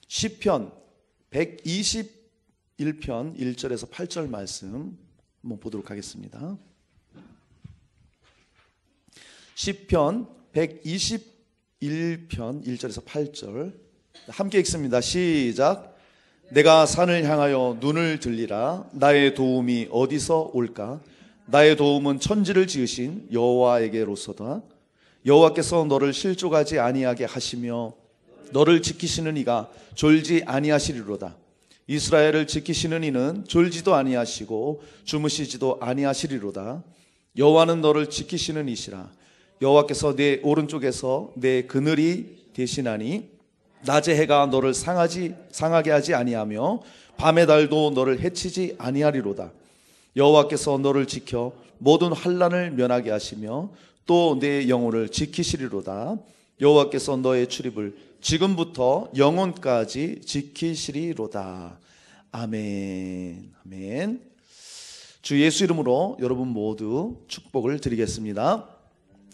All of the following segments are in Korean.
시편 121편 1절에서 8절 말씀 한번 보도록 하겠습니다. 시편 121편 1절에서 8절 함께 읽습니다. 시작. 내가 산을 향하여 눈을 들리라. 나의 도움이 어디서 올까? 나의 도움은 천지를 지으신 여호와에게로서다. 여호와께서 너를 실족하지 아니하게 하시며 너를 지키시는 이가 졸지 아니하시리로다. 이스라엘을 지키시는 이는 졸지도 아니하시고 주무시지도 아니하시리로다. 여호와는 너를 지키시는 이시라. 여호와께서 내 오른쪽에서 내 그늘이 되시나니 낮의 해가 너를 상하게 하지 아니하며 밤의 달도 너를 해치지 아니하리로다. 여호와께서 너를 지켜 모든 환난을 면하게 하시며 또 내 영혼을 지키시리로다. 여호와께서 너의 출입을 지금부터 영원까지 지키시리로다. 아멘. 아멘. 주 예수 이름으로 여러분 모두 축복을 드리겠습니다.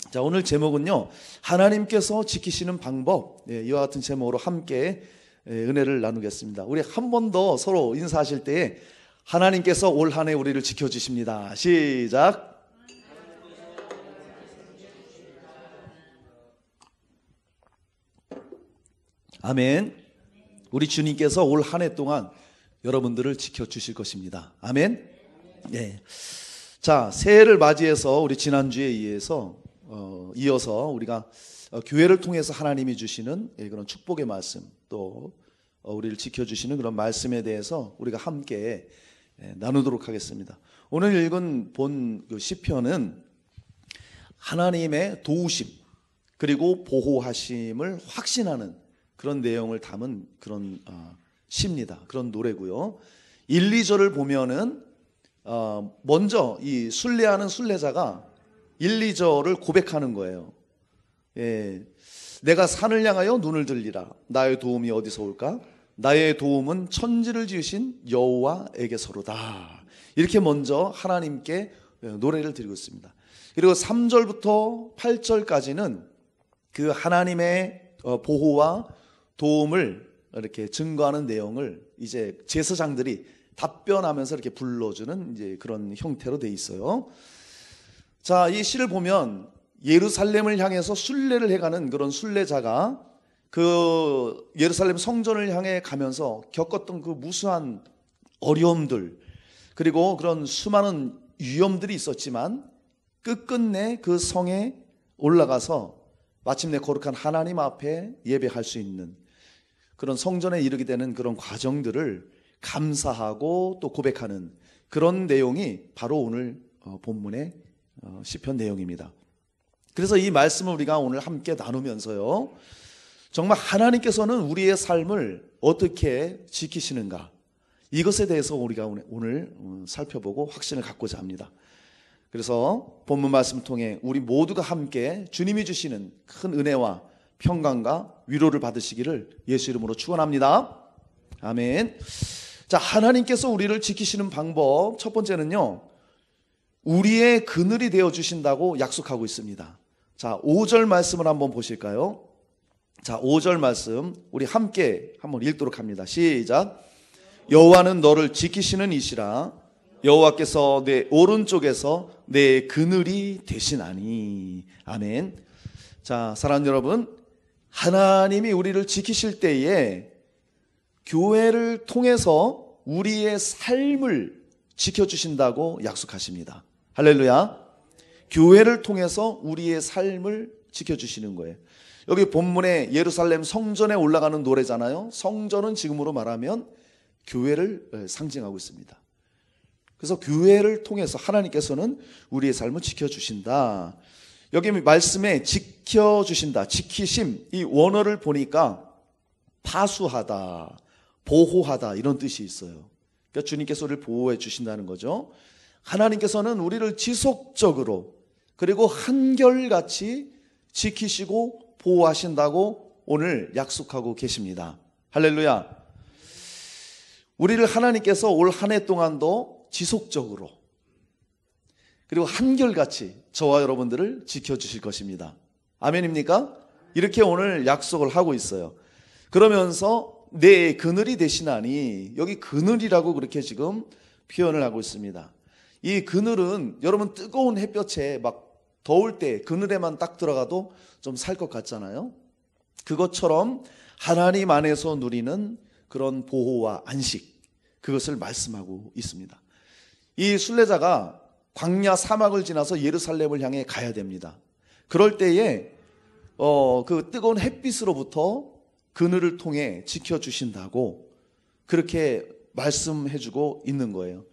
자, 오늘 제목은요, 하나님께서 지키시는 방법. 이와 같은 제목으로 함께 은혜를 나누겠습니다. 우리 한 번 더 서로 인사하실 때에 하나님께서 올 한 해 우리를 지켜주십니다. 시작. 아멘. 우리 주님께서 올 한 해 동안 여러분들을 지켜주실 것입니다. 아멘. 네. 자, 새해를 맞이해서 우리 지난주에 이어서 우리가 교회를 통해서 하나님이 주시는 그런 축복의 말씀, 또 우리를 지켜주시는 그런 말씀에 대해서 우리가 함께 나누도록 하겠습니다. 오늘 읽은 본 시편은 하나님의 도우심 그리고 보호하심을 확신하는 그런 내용을 담은 그런 시입니다. 그런 노래고요. 1, 2절을 보면은 먼저 이 순례하는 순례자가 1, 2절을 고백하는 거예요. 내가 산을 향하여 눈을 들리라. 나의 도움이 어디서 올까? 나의 도움은 천지를 지으신 여호와에게서로다. 이렇게 먼저 하나님께 노래를 드리고 있습니다. 그리고 3절부터 8절까지는 그 하나님의 보호와 도움을 이렇게 증거하는 내용을 이제 제사장들이 답변하면서 이렇게 불러주는 이제 그런 형태로 돼 있어요. 자, 이 시를 보면 예루살렘을 향해서 순례를 해가는 그런 순례자가 그 예루살렘 성전을 향해 가면서 겪었던 그 무수한 어려움들, 그리고 그런 수많은 위험들이 있었지만 끝끝내 그 성에 올라가서 마침내 거룩한 하나님 앞에 예배할 수 있는 그런 성전에 이르게 되는 그런 과정들을 감사하고 또 고백하는 그런 내용이 바로 오늘 본문의 시편 내용입니다. 그래서 이 말씀을 우리가 오늘 함께 나누면서요, 정말 하나님께서는 우리의 삶을 어떻게 지키시는가, 이것에 대해서 우리가 오늘 살펴보고 확신을 갖고자 합니다. 그래서 본문 말씀을 통해 우리 모두가 함께 주님이 주시는 큰 은혜와 평강과 위로를 받으시기를 예수 이름으로 축원합니다. 아멘. 자, 하나님께서 우리를 지키시는 방법 첫 번째는요, 우리의 그늘이 되어 주신다고 약속하고 있습니다. 자, 5절 말씀을 한번 보실까요? 자, 5절 말씀 우리 함께 한번 읽도록 합니다. 시작. 여호와는 너를 지키시는 이시라. 여호와께서 내 오른쪽에서 내 그늘이 되시나니. 아멘. 자, 사랑하는 여러분, 하나님이 우리를 지키실 때에 교회를 통해서 우리의 삶을 지켜주신다고 약속하십니다. 할렐루야. 교회를 통해서 우리의 삶을 지켜주시는 거예요. 여기 본문에 예루살렘 성전에 올라가는 노래잖아요. 성전은 지금으로 말하면 교회를 상징하고 있습니다. 그래서 교회를 통해서 하나님께서는 우리의 삶을 지켜주신다. 여기 말씀에 지켜주신다, 지키심, 이 원어를 보니까 파수하다, 보호하다 이런 뜻이 있어요. 그러니까 주님께서 우리를 보호해 주신다는 거죠. 하나님께서는 우리를 지속적으로 그리고 한결같이 지키시고 보호하신다고 오늘 약속하고 계십니다. 할렐루야. 우리를 하나님께서 올 한 해 동안도 지속적으로 그리고 한결같이 저와 여러분들을 지켜주실 것입니다. 아멘입니까? 이렇게 오늘 약속을 하고 있어요. 그러면서 내 그늘이 되시나니, 여기 그늘이라고 그렇게 지금 표현을 하고 있습니다. 이 그늘은 여러분 뜨거운 햇볕에 막 더울 때 그늘에만 딱 들어가도 좀 살 것 같잖아요. 그것처럼 하나님 안에서 누리는 그런 보호와 안식, 그것을 말씀하고 있습니다. 이 순례자가 광야 사막을 지나서 예루살렘을 향해 가야 됩니다. 그럴 때에 그 뜨거운 햇빛으로부터 그늘을 통해 지켜주신다고 그렇게 말씀해주고 있는 거예요.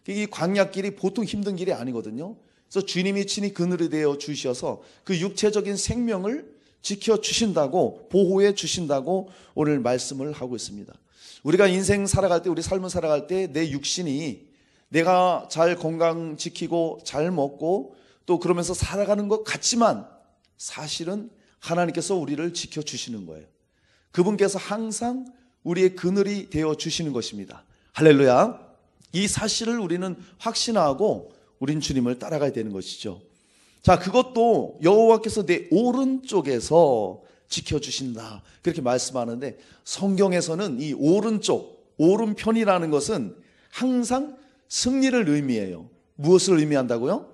이 광야길이 보통 힘든 길이 아니거든요. 그래서 주님이 친히 그늘이 되어 주셔서 그 육체적인 생명을 지켜주신다고, 보호해 주신다고 오늘 말씀을 하고 있습니다. 우리가 인생 살아갈 때, 우리 삶을 살아갈 때 내 육신이 내가 잘 건강 지키고 잘 먹고 또 그러면서 살아가는 것 같지만 사실은 하나님께서 우리를 지켜주시는 거예요. 그분께서 항상 우리의 그늘이 되어 주시는 것입니다. 할렐루야. 이 사실을 우리는 확신하고 우린 주님을 따라가야 되는 것이죠. 자, 그것도 여호와께서 내 오른쪽에서 지켜주신다, 그렇게 말씀하는데, 성경에서는 이 오른쪽, 오른편이라는 것은 항상 승리를 의미해요. 무엇을 의미한다고요?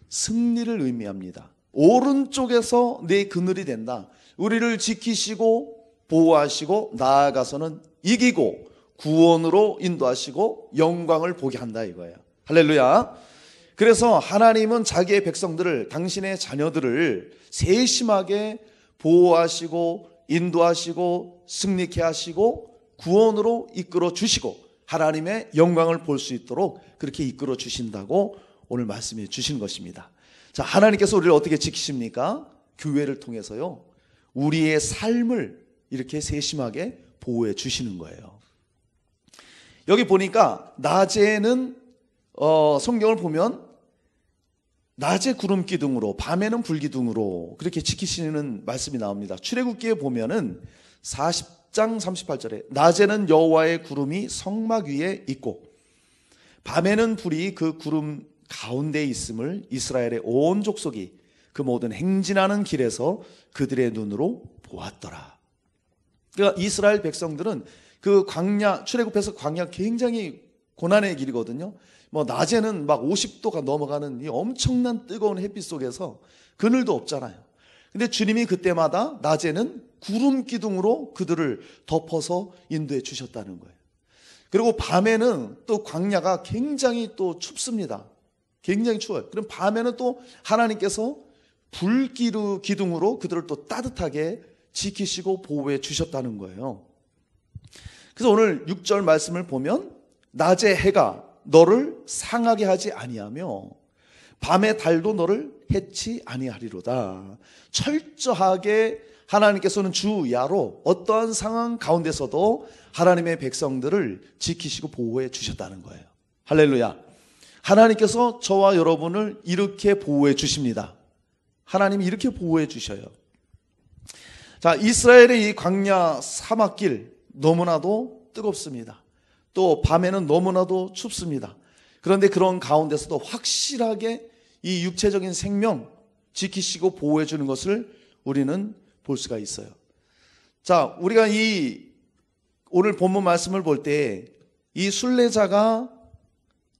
승리를 의미합니다. 오른쪽에서 내 그늘이 된다. 우리를 지키시고 보호하시고 나아가서는 이기고 구원으로 인도하시고 영광을 보게 한다 이거예요. 할렐루야. 그래서 하나님은 자기의 백성들을, 당신의 자녀들을 세심하게 보호하시고 인도하시고 승리케 하시고 구원으로 이끌어 주시고 하나님의 영광을 볼 수 있도록 그렇게 이끌어 주신다고 오늘 말씀해 주신 것입니다. 자, 하나님께서 우리를 어떻게 지키십니까? 교회를 통해서요, 우리의 삶을 이렇게 세심하게 보호해 주시는 거예요. 여기 보니까 낮에는 성경을 보면 낮에 구름 기둥으로 밤에는 불 기둥으로 그렇게 지키시는 말씀이 나옵니다. 출애굽기에 보면은 40장 38절에 낮에는 여호와의 구름이 성막 위에 있고 밤에는 불이 그 구름 가운데 있음을 이스라엘의 온 족속이 그 모든 행진하는 길에서 그들의 눈으로 보았더라. 그러니까 이스라엘 백성들은 그 광야, 출애굽해서 광야 굉장히 고난의 길이거든요. 뭐 낮에는 막 50도가 넘어가는 이 엄청난 뜨거운 햇빛 속에서 그늘도 없잖아요. 근데 주님이 그때마다 낮에는 구름 기둥으로 그들을 덮어서 인도해 주셨다는 거예요. 그리고 밤에는 또 광야가 굉장히 또 춥습니다. 굉장히 추워요. 그럼 밤에는 또 하나님께서 불 기둥으로 그들을 또 따뜻하게 지키시고 보호해 주셨다는 거예요. 그래서 오늘 6절 말씀을 보면 낮에 해가 너를 상하게 하지 아니하며 밤의 달도 너를 해치 아니하리로다. 철저하게 하나님께서는 주야로 어떠한 상황 가운데서도 하나님의 백성들을 지키시고 보호해 주셨다는 거예요. 할렐루야. 하나님께서 저와 여러분을 이렇게 보호해 주십니다. 하나님이 이렇게 보호해 주셔요. 자, 이스라엘의 이 광야 사막길 너무나도 뜨겁습니다. 또 밤에는 너무나도 춥습니다. 그런데 그런 가운데서도 확실하게 이 육체적인 생명 지키시고 보호해 주는 것을 우리는 볼 수가 있어요. 자, 우리가 이 오늘 본문 말씀을 볼 때 이 순례자가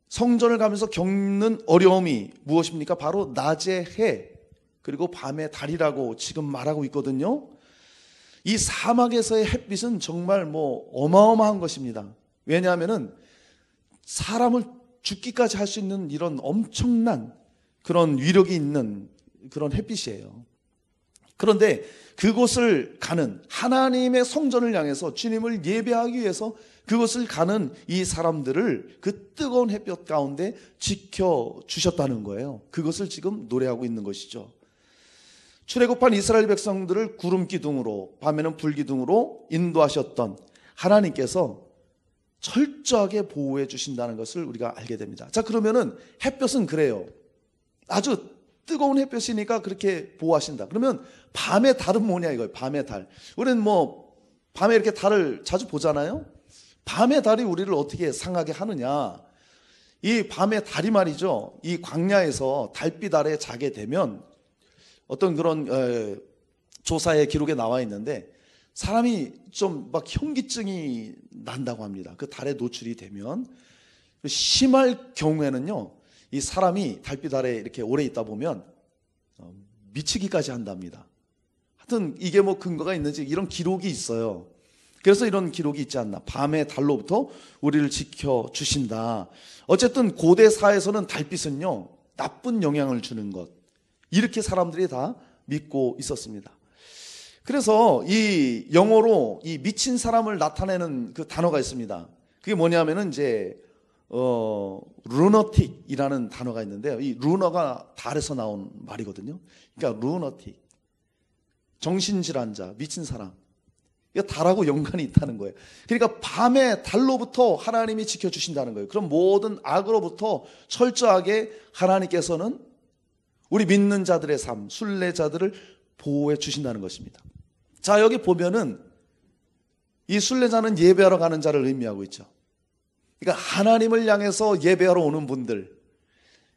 성전을 가면서 겪는 어려움이 무엇입니까? 바로 낮의 해 그리고 밤의 달이라고 지금 말하고 있거든요. 이 사막에서의 햇빛은 정말 어마어마한 것입니다. 왜냐하면은 사람을 죽기까지 할 수 있는 이런 엄청난 그런 위력이 있는 그런 햇빛이에요. 그런데 그곳을 가는 하나님의 성전을 향해서 주님을 예배하기 위해서 그것을 가는 이 사람들을 그 뜨거운 햇볕 가운데 지켜주셨다는 거예요. 그것을 지금 노래하고 있는 것이죠. 출애굽한 이스라엘 백성들을 구름 기둥으로 밤에는 불 기둥으로 인도하셨던 하나님께서 철저하게 보호해 주신다는 것을 우리가 알게 됩니다. 자, 그러면은 햇볕은 그래요. 아주 뜨거운 햇볕이니까 그렇게 보호하신다. 그러면 밤의 달은 뭐냐 이거예요. 밤의 달. 우리는 밤에 이렇게 달을 자주 보잖아요. 밤의 달이 우리를 어떻게 상하게 하느냐. 이 밤의 달이 말이죠. 이 광야에서 달빛 아래 자게 되면 어떤 그런 조사의 기록에 나와 있는데 사람이 좀 막 현기증이 난다고 합니다. 그 달에 노출이 되면. 심할 경우에는요, 이 사람이 달빛 아래 이렇게 오래 있다 보면 미치기까지 한답니다. 하여튼 이게 뭐 근거가 있는지 이런 기록이 있어요. 그래서 이런 기록이 있지 않나. 밤의 달로부터 우리를 지켜주신다. 어쨌든 고대사에서는 달빛은요, 나쁜 영향을 주는 것, 이렇게 사람들이 다 믿고 있었습니다. 그래서 이 영어로 이 미친 사람을 나타내는 그 단어가 있습니다. 그게 뭐냐면은 이제 루너틱이라는 단어가 있는데요. 이 루너가 달에서 나온 말이거든요. 그러니까 루너틱, 정신질환자, 미친 사람. 이거 달하고 연관이 있다는 거예요. 그러니까 밤에 달로부터 하나님이 지켜주신다는 거예요. 그럼 모든 악으로부터 철저하게 하나님께서는 우리 믿는 자들의 삶, 순례자들을 보호해 주신다는 것입니다. 자, 여기 보면은 이 순례자는 예배하러 가는 자를 의미하고 있죠. 그러니까 하나님을 향해서 예배하러 오는 분들,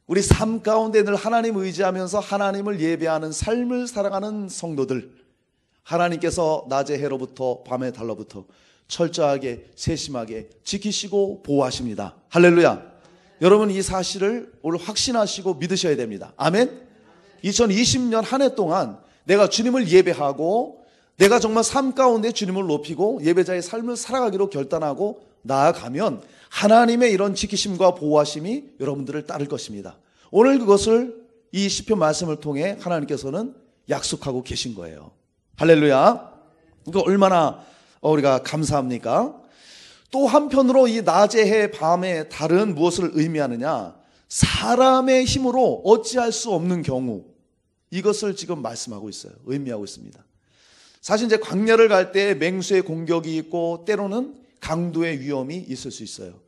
우리 삶 가운데 늘 하나님 의지하면서 하나님을 예배하는 삶을 살아가는 성도들, 하나님께서 낮의 해로부터 밤의 달로부터 철저하게 세심하게 지키시고 보호하십니다. 할렐루야. 여러분, 이 사실을 오늘 확신하시고 믿으셔야 됩니다. 아멘. 2020년 한 해 동안 내가 주님을 예배하고 내가 정말 삶 가운데 주님을 높이고 예배자의 삶을 살아가기로 결단하고 나아가면 하나님의 이런 지키심과 보호하심이 여러분들을 따를 것입니다. 오늘 그것을 이 시편 말씀을 통해 하나님께서는 약속하고 계신 거예요. 할렐루야. 이거 얼마나 우리가 감사합니까? 또 한편으로 이 낮의 해 밤의 달은 무엇을 의미하느냐? 사람의 힘으로 어찌할 수 없는 경우, 이것을 지금 말씀하고 있어요. 의미하고 있습니다. 사실 이제 광야를 갈 때 맹수의 공격이 있고 때로는 강도의 위험이 있을 수 있어요.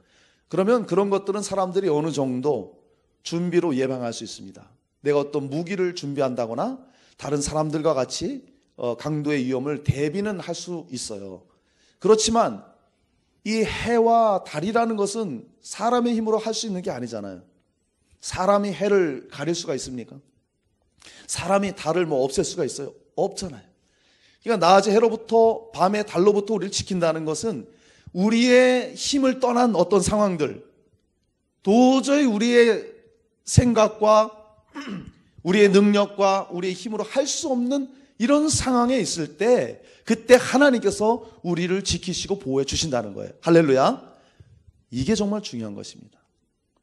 그러면 그런 것들은 사람들이 어느 정도 준비로 예방할 수 있습니다. 내가 어떤 무기를 준비한다거나 다른 사람들과 같이 강도의 위험을 대비는 할 수 있어요. 그렇지만 이 해와 달이라는 것은 사람의 힘으로 할 수 있는 게 아니잖아요. 사람이 해를 가릴 수가 있습니까? 사람이 달을 뭐 없앨 수가 있어요? 없잖아요. 그러니까 낮의 해로부터 밤의 달로부터 우리를 지킨다는 것은 우리의 힘을 떠난 어떤 상황들, 도저히 우리의 생각과 우리의 능력과 우리의 힘으로 할 수 없는 이런 상황에 있을 때 그때 하나님께서 우리를 지키시고 보호해 주신다는 거예요. 할렐루야. 이게 정말 중요한 것입니다.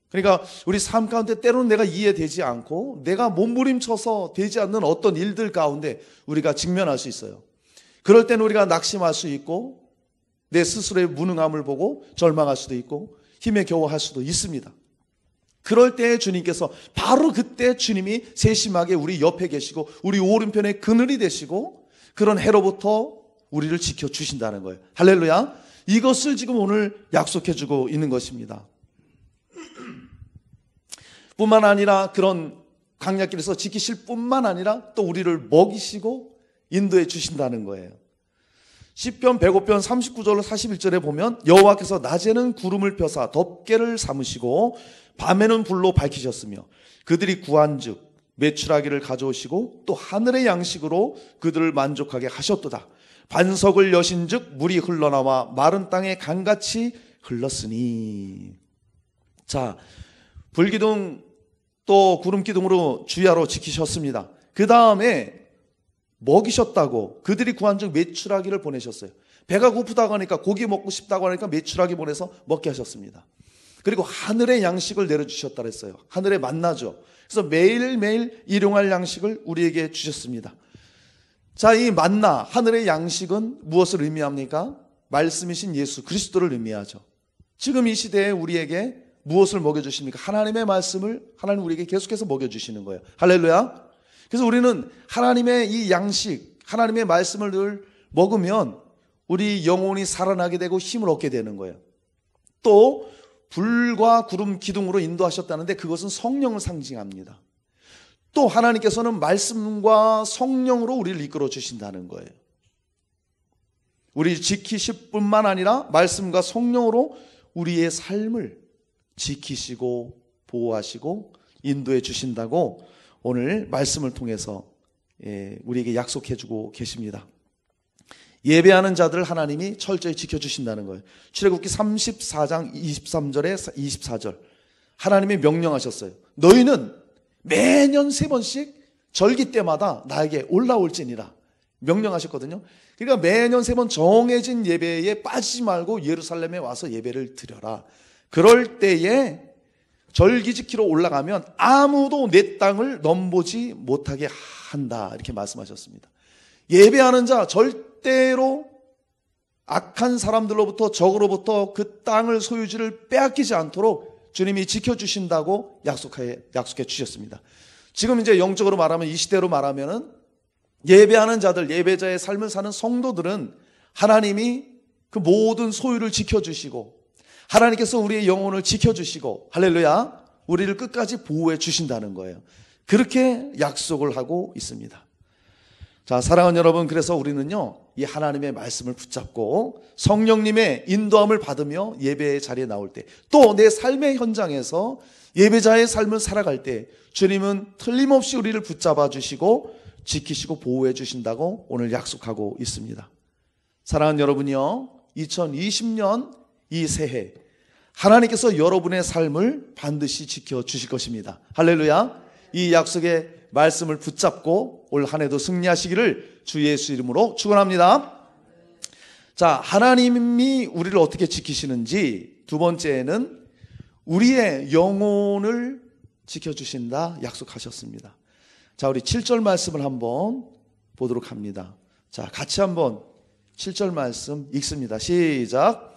그러니까 우리 삶 가운데 때로는 내가 이해되지 않고 내가 몸부림쳐서 되지 않는 어떤 일들 가운데 우리가 직면할 수 있어요. 그럴 때는 우리가 낙심할 수 있고 내 스스로의 무능함을 보고 절망할 수도 있고 힘에 겨워할 수도 있습니다. 그럴 때 주님께서 바로 그때 주님이 세심하게 우리 옆에 계시고 우리 오른편에 그늘이 되시고 그런 해로부터 우리를 지켜주신다는 거예요. 할렐루야. 이것을 지금 오늘 약속해주고 있는 것입니다. 뿐만 아니라 그런 광야길에서 지키실 뿐만 아니라 또 우리를 먹이시고 인도해 주신다는 거예요. 시편 105편 39절로 41절에 보면 여호와께서 낮에는 구름을 펴사 덮개를 삼으시고 밤에는 불로 밝히셨으며 그들이 구한즉 메추라기를 가져오시고 또 하늘의 양식으로 그들을 만족하게 하셨도다. 반석을 여신즉 물이 흘러나와 마른 땅에 강같이 흘렀으니. 자, 불기둥 또 구름기둥으로 주야로 지키셨습니다. 그 다음에 먹이셨다고 그들이 구한즉 메추라기를 보내셨어요. 배가 고프다고 하니까 고기 먹고 싶다고 하니까 메추라기 보내서 먹게 하셨습니다. 그리고 하늘의 양식을 내려주셨다 그랬어요. 하늘의 만나죠. 그래서 매일매일 일용할 양식을 우리에게 주셨습니다. 자, 이 만나 하늘의 양식은 무엇을 의미합니까? 말씀이신 예수 그리스도를 의미하죠. 지금 이 시대에 우리에게 무엇을 먹여주십니까? 하나님의 말씀을 하나님 우리에게 계속해서 먹여주시는 거예요. 할렐루야. 그래서 우리는 하나님의 이 양식, 하나님의 말씀을 늘 먹으면 우리 영혼이 살아나게 되고 힘을 얻게 되는 거예요. 또 불과 구름 기둥으로 인도하셨다는데 그것은 성령을 상징합니다. 또 하나님께서는 말씀과 성령으로 우리를 이끌어 주신다는 거예요. 우리 지키실 뿐만 아니라 말씀과 성령으로 우리의 삶을 지키시고 보호하시고 인도해 주신다고 오늘 말씀을 통해서 우리에게 약속해 주고 계십니다. 예배하는 자들을 하나님이 철저히 지켜주신다는 거예요. 출애굽기 34장 23절에 24절 하나님이 명령하셨어요. 너희는 매년 3번씩 절기 때마다 나에게 올라올지니라 명령하셨거든요. 그러니까 매년 3번 정해진 예배에 빠지지 말고 예루살렘에 와서 예배를 드려라. 그럴 때에 절기 지키러 올라가면 아무도 내 땅을 넘보지 못하게 한다. 이렇게 말씀하셨습니다. 예배하는 자 절대로 악한 사람들로부터 적으로부터 그 땅을 소유지를 빼앗기지 않도록 주님이 지켜주신다고 약속해 주셨습니다. 지금 이제 영적으로 말하면 이 시대로 말하면은 예배하는 자들, 예배자의 삶을 사는 성도들은 하나님이 그 모든 소유를 지켜주시고 하나님께서 우리의 영혼을 지켜주시고 할렐루야 우리를 끝까지 보호해 주신다는 거예요. 그렇게 약속을 하고 있습니다. 자, 사랑하는 여러분, 그래서 우리는요 이 하나님의 말씀을 붙잡고 성령님의 인도함을 받으며 예배의 자리에 나올 때, 또 내 삶의 현장에서 예배자의 삶을 살아갈 때 주님은 틀림없이 우리를 붙잡아 주시고 지키시고 보호해 주신다고 오늘 약속하고 있습니다. 사랑하는 여러분이요, 2020년 이 새해 하나님께서 여러분의 삶을 반드시 지켜주실 것입니다. 할렐루야. 이 약속의 말씀을 붙잡고 올 한 해도 승리하시기를 주 예수 이름으로 축원합니다. 자, 하나님이 우리를 어떻게 지키시는지, 두 번째는 우리의 영혼을 지켜주신다 약속하셨습니다. 자, 우리 7절 말씀을 한번 보도록 합니다. 자, 같이 한번 7절 말씀 읽습니다. 시작.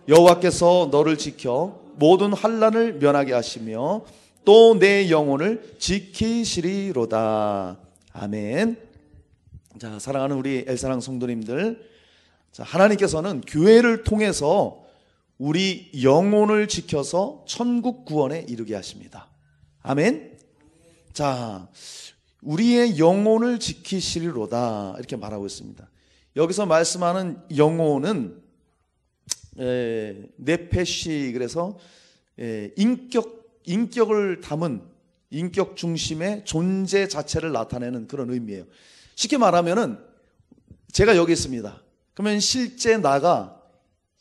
여호와께서 너를 지켜 모든 환난을 면하게 하시며 또 내 영혼을 지키시리로다. 아멘. 자, 사랑하는 우리 엘사랑 성도님들, 자, 하나님께서는 교회를 통해서 우리 영혼을 지켜서 천국 구원에 이르게 하십니다. 아멘. 자, 우리의 영혼을 지키시리로다 이렇게 말하고 있습니다. 여기서 말씀하는 영혼은 네페시, 그래서 인격을 담은 인격 중심의 존재 자체를 나타내는 그런 의미예요. 쉽게 말하면은 제가 여기 있습니다. 그러면 실제 나가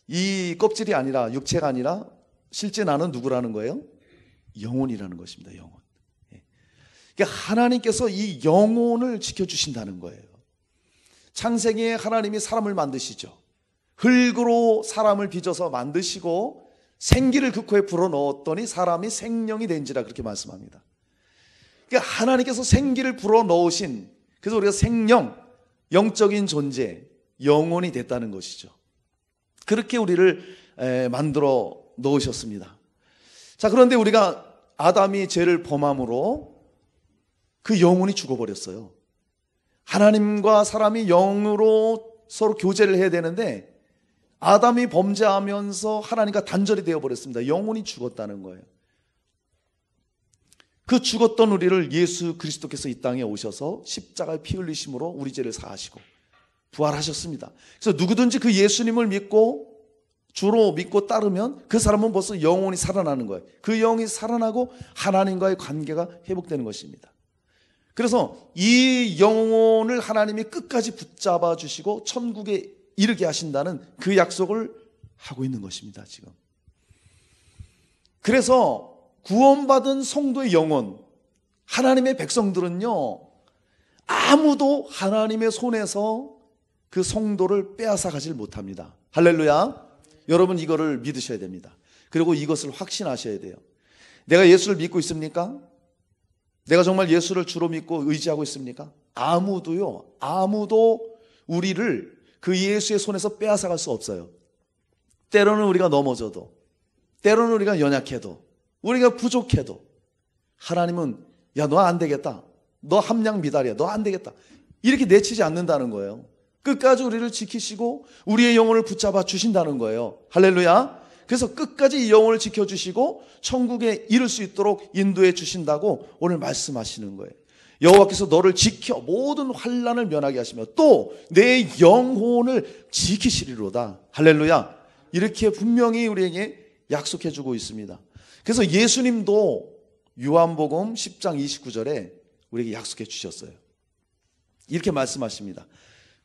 이 껍질이 아니라, 육체가 아니라 실제 나는 누구라는 거예요? 영혼이라는 것입니다. 영혼. 그러니까 하나님께서 이 영혼을 지켜주신다는 거예요. 창세기에 하나님이 사람을 만드시죠. 흙으로 사람을 빚어서 만드시고 생기를 그 코에 불어넣었더니 사람이 생명이 된지라 그렇게 말씀합니다. 그러니까 하나님께서 생기를 불어넣으신, 그래서 우리가 생명, 영적인 존재, 영혼이 됐다는 것이죠. 그렇게 우리를 만들어 놓으셨습니다. 자, 그런데 우리가 아담이 죄를 범함으로 그 영혼이 죽어버렸어요. 하나님과 사람이 영으로 서로 교제를 해야 되는데 아담이 범죄하면서 하나님과 단절이 되어버렸습니다. 영혼이 죽었다는 거예요. 그 죽었던 우리를 예수 그리스도께서 이 땅에 오셔서 십자가에 피 흘리심으로 우리 죄를 사하시고 부활하셨습니다. 그래서 누구든지 그 예수님을 믿고 주로 믿고 따르면 그 사람은 벌써 영혼이 살아나는 거예요. 그 영이 살아나고 하나님과의 관계가 회복되는 것입니다. 그래서 이 영혼을 하나님이 끝까지 붙잡아 주시고 천국에 이르게 하신다는 그 약속을 하고 있는 것입니다, 지금. 그래서 구원받은 성도의 영혼, 하나님의 백성들은요, 아무도 하나님의 손에서 그 성도를 빼앗아 가질 못합니다. 할렐루야. 여러분, 이거를 믿으셔야 됩니다. 그리고 이것을 확신하셔야 돼요. 내가 예수를 믿고 있습니까? 내가 정말 예수를 주로 믿고 의지하고 있습니까? 아무도 우리를 그 예수의 손에서 빼앗아갈 수 없어요. 때로는 우리가 넘어져도, 때로는 우리가 연약해도, 우리가 부족해도 하나님은 야, 너 안 되겠다, 너 함량 미달이야, 너 안 되겠다, 이렇게 내치지 않는다는 거예요. 끝까지 우리를 지키시고 우리의 영혼을 붙잡아 주신다는 거예요. 할렐루야. 그래서 끝까지 이 영혼을 지켜주시고 천국에 이를 수 있도록 인도해 주신다고 오늘 말씀하시는 거예요. 여호와께서 너를 지켜 모든 환난을 면하게 하시며 또 내 영혼을 지키시리로다. 할렐루야. 이렇게 분명히 우리에게 약속해 주고 있습니다. 그래서 예수님도 요한복음 10장 29절에 우리에게 약속해 주셨어요. 이렇게 말씀하십니다.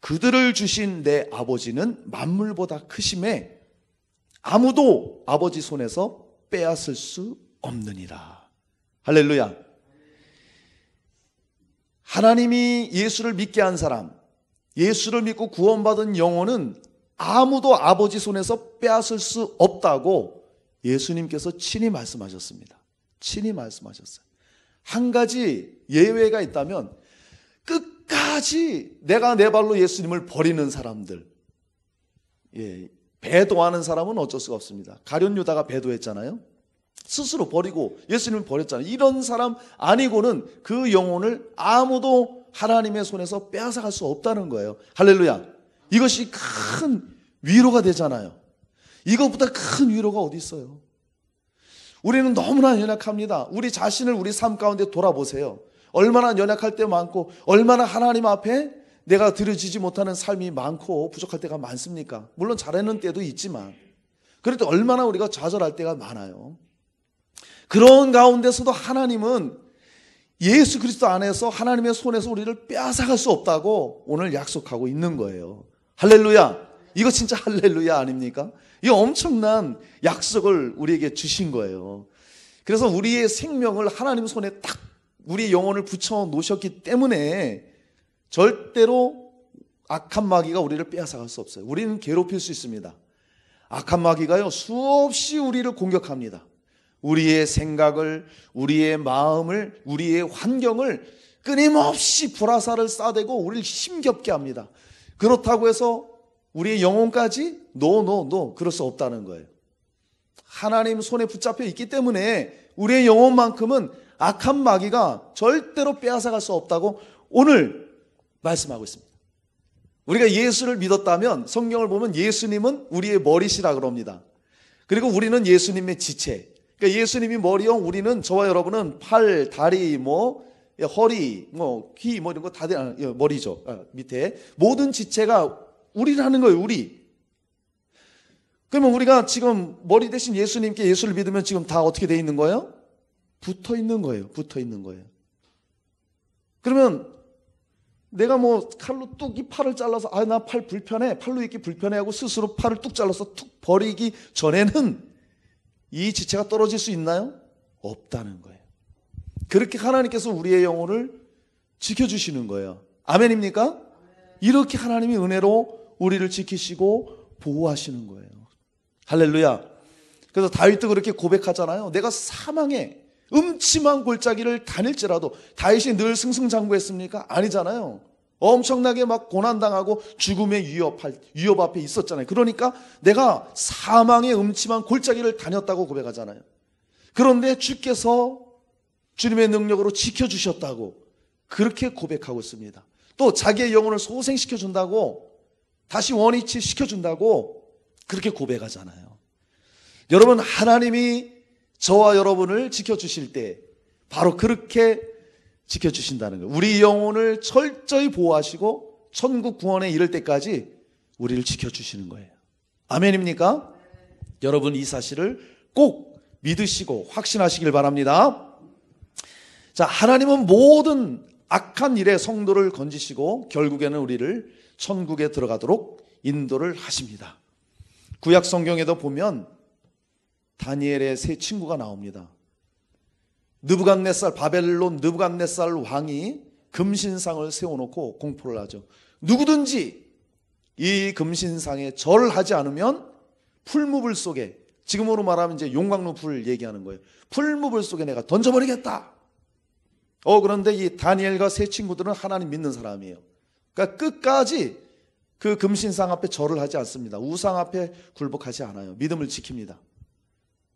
그들을 주신 내 아버지는 만물보다 크심에 아무도 아버지 손에서 빼앗을 수 없느니라. 할렐루야. 하나님이 예수를 믿게 한 사람, 예수를 믿고 구원받은 영혼은 아무도 아버지 손에서 빼앗을 수 없다고 예수님께서 친히 말씀하셨습니다. 친히 말씀하셨어요. 한 가지 예외가 있다면 끝까지 내가 내 발로 예수님을 버리는 사람들, 배도하는 사람은 어쩔 수가 없습니다. 가룟 유다가 배도했잖아요. 스스로 버리고 예수님을 버렸잖아요. 이런 사람 아니고는 그 영혼을 아무도 하나님의 손에서 빼앗아갈 수 없다는 거예요. 할렐루야. 이것이 큰 위로가 되잖아요. 이것보다 큰 위로가 어디 있어요? 우리는 너무나 연약합니다. 우리 자신을 우리 삶 가운데 돌아보세요. 얼마나 연약할 때 많고 얼마나 하나님 앞에 내가 드려지지 못하는 삶이 많고 부족할 때가 많습니까? 물론 잘하는 때도 있지만 그래도 얼마나 우리가 좌절할 때가 많아요. 그런 가운데서도 하나님은 예수 그리스도 안에서 하나님의 손에서 우리를 빼앗아갈 수 없다고 오늘 약속하고 있는 거예요. 할렐루야. 이거 진짜 할렐루야 아닙니까? 이 엄청난 약속을 우리에게 주신 거예요. 그래서 우리의 생명을 하나님 손에 딱 우리의 영혼을 붙여 놓으셨기 때문에 절대로 악한 마귀가 우리를 빼앗아갈 수 없어요. 우리는 괴롭힐 수 있습니다. 악한 마귀가요 수없이 우리를 공격합니다. 우리의 생각을, 우리의 마음을, 우리의 환경을 끊임없이 불화살을 쏴대고 우리를 힘겹게 합니다. 그렇다고 해서 우리의 영혼까지 노 그럴 수 없다는 거예요. 하나님 손에 붙잡혀 있기 때문에 우리의 영혼만큼은 악한 마귀가 절대로 빼앗아갈 수 없다고 오늘 말씀하고 있습니다. 우리가 예수를 믿었다면 성경을 보면 예수님은 우리의 머리시라 그럽니다. 그리고 우리는 예수님의 지체. 그러니까 예수님이 머리요, 우리는 저와 여러분은 팔, 다리, 허리, 귀, 이런 거 다 머리죠. 밑에 모든 지체가 우리라는 거예요. 우리. 그러면 우리가 지금 머리 대신 예수님께 예수를 믿으면 지금 다 어떻게 돼 있는 거예요? 붙어 있는 거예요. 붙어 있는 거예요. 그러면 내가 칼로 뚝 이 팔을 잘라서 나 팔 불편해, 팔로 있기 불편해 하고 스스로 팔을 뚝 잘라서 툭 버리기 전에는 이 지체가 떨어질 수 있나요? 없다는 거예요. 그렇게 하나님께서 우리의 영혼을 지켜주시는 거예요. 아멘입니까? 이렇게 하나님이 은혜로 우리를 지키시고 보호하시는 거예요. 할렐루야. 그래서 다윗도 그렇게 고백하잖아요. 내가 사망의 음침한 골짜기를 다닐지라도. 다윗이 늘 승승장구했습니까? 아니잖아요. 엄청나게 막 고난당하고 죽음의 위협 앞에 있었잖아요. 그러니까 내가 사망의 음침한 골짜기를 다녔다고 고백하잖아요. 그런데 주께서 주님의 능력으로 지켜주셨다고 그렇게 고백하고 있습니다. 또 자기의 영혼을 소생시켜준다고, 다시 원위치 시켜준다고 그렇게 고백하잖아요. 여러분, 하나님이 저와 여러분을 지켜주실 때 바로 그렇게 지켜주신다는 거예요. 우리 영혼을 철저히 보호하시고 천국 구원에 이를 때까지 우리를 지켜주시는 거예요. 아멘입니까? 여러분, 이 사실을 꼭 믿으시고 확신하시길 바랍니다. 자, 하나님은 모든 악한 일에 성도를 건지시고 결국에는 우리를 천국에 들어가도록 인도를 하십니다. 구약 성경에도 보면 다니엘의 세 친구가 나옵니다. 느부갓네살, 바벨론 느부갓네살 왕이 금신상을 세워놓고 공포를 하죠. 누구든지 이 금신상에 절을 하지 않으면 풀무불 속에, 지금으로 말하면 이제 용광로 불 얘기하는 거예요. 풀무불 속에 내가 던져버리겠다. 그런데 이 다니엘과 세 친구들은 하나님 믿는 사람이에요. 그러니까 끝까지 그 금신상 앞에 절을 하지 않습니다. 우상 앞에 굴복하지 않아요. 믿음을 지킵니다.